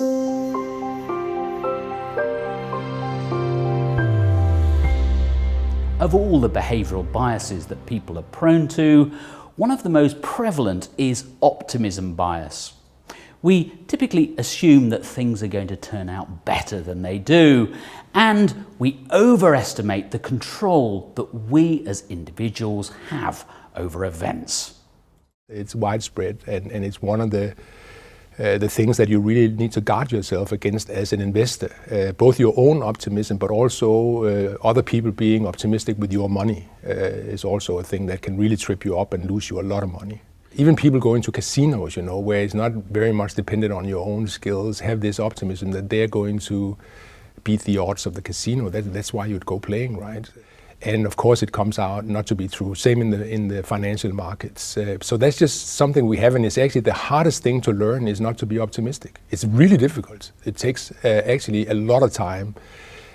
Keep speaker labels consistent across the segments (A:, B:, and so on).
A: Of all the behavioural biases that people are prone to, one of the most prevalent is optimism bias. We typically assume that things are going to turn out better than they do, and we overestimate the control that we as individuals have over events.
B: It's widespread, and it's one of the things that you really need to guard yourself against as an investor. Both your own optimism, but also other people being optimistic with your money is also a thing that can really trip you up and lose you a lot of money. Even people going to casinos, where it's not very much dependent on your own skills, have this optimism that they're going to beat the odds of the casino. That's why you'd go playing, right? And of course it comes out not to be true. Same in the financial markets. So that's just something we have, and it's actually the hardest thing to learn is not to be optimistic. It's really difficult. It takes actually a lot of time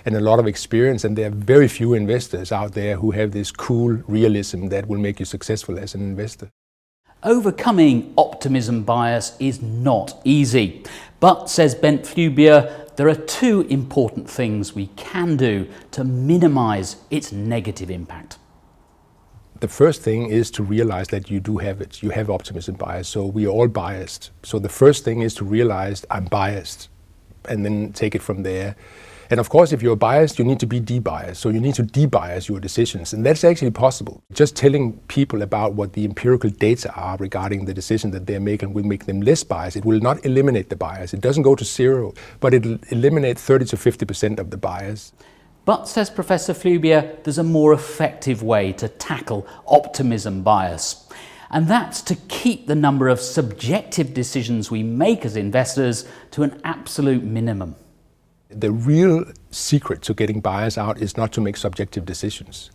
B: and a lot of experience, and there are very few investors out there who have this cool realism that will make you successful as an investor.
A: Overcoming optimism bias is not easy, but, says Bent Flubier, there are two important things we can do to minimise its negative impact.
B: The first thing is to realize that you do have it. You have optimism bias, so we are all biased. So the first thing is to realize I'm biased, and then take it from there. And of course, if you're biased, you need to be de-biased. So you need to de-bias your decisions. And that's actually possible. Just telling people about what the empirical data are regarding the decision that they're making will make them less biased. It will not eliminate the bias. It doesn't go to zero, but it'll eliminate 30 to 50% of the bias.
A: But, says Professor Flubier, there's a more effective way to tackle optimism bias. And that's to keep the number of subjective decisions we make as investors to an absolute minimum.
B: The real secret to getting bias out is not to make subjective decisions.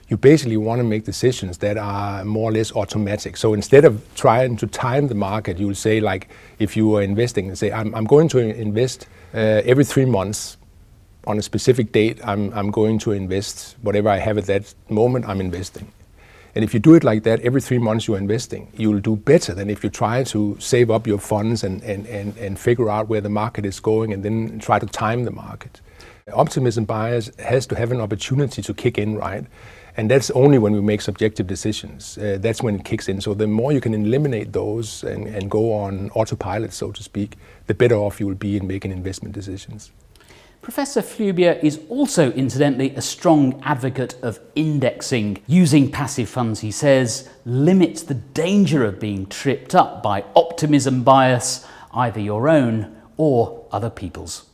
B: You basically want to make decisions that are more or less automatic. So instead of trying to time the market, you will say, like, if you are investing and say, I'm going to invest every 3 months on a specific date, I'm going to invest whatever I have at that moment, I'm investing. And if you do it like that, every 3 months you're investing, you'll do better than if you try to save up your funds and figure out where the market is going and then try to time the market. Optimism bias has to have an opportunity to kick in, right? And that's only when we make subjective decisions. That's when it kicks in. So the more you can eliminate those and go on autopilot, so to speak, the better off you will be in making investment decisions.
A: Professor Flubier is also, incidentally, a strong advocate of indexing. Using passive funds, he says, limits the danger of being tripped up by optimism bias, either your own or other people's.